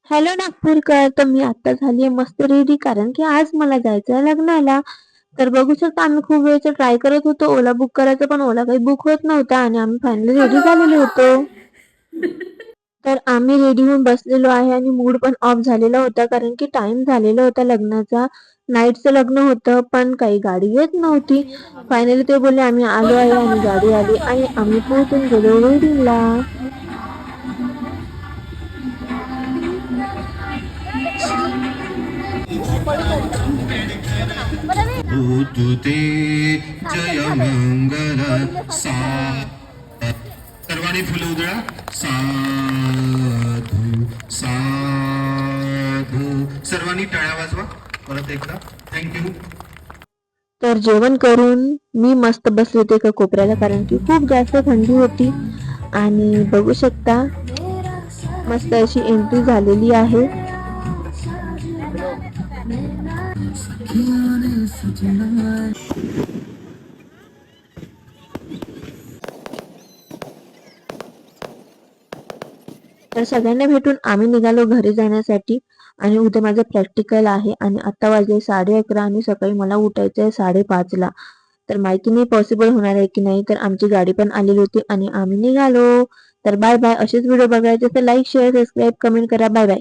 Hello नागपूरकर, तर मी आता झालीये मस्त रेडी, कारण की आज मला जायचं आहे लग्नाला. तर बघू शकता, आम्ही खूप वेळचं ट्राय करत होतो ओला बुक करायचं, पण ओला काही बुक होत नव्हता आणि आम्ही फायनली रेडी झालेलो होतो. तर आम्ही रेडी होऊन बसलेलो आहे आणि मूड पण ऑफ झालेला होता, कारण की टाइम झालेला होता लग्नाचा. नाईटचं लग्न होतं, पण काही गाडी येत नव्हती. फायनली ते बोलले आम्ही आलो आहे आणि गाडी आली आणि आम्ही पोहोचून गेलो वेडिंगला. ऋतुते जय मंगल सा सर्वांनी फुलं उधळा. साधू साधू. सर्वांनी टाळ्या वाजवा परत एकदा. थँक्यू. तर जेवण करून मी मस्त बसले होते एका कोपऱ्याला, कारण की खूप जास्त थंडी होती. आणि बघू शकता, मस्त अशी एंट्री झालेली आहे. तर सगळ्यांना भेटून आम्ही निघालो घरी जाण्यासाठी. आणि उद्या माझं प्रॅक्टिकल आहे आणि आता वाजले 11:30 आणि सकाळी मला उठायचं आहे 5:30ला. तर माहिती नाही पॉसिबल होणार आहे की नाही. तर आमची गाडी पण आलेली होती आणि आम्ही निघालो. तर बाय बाय. असेच व्हिडिओ बघायचे तर लाईक शेअर सबस्क्राईब कमेंट करा. Bye bye.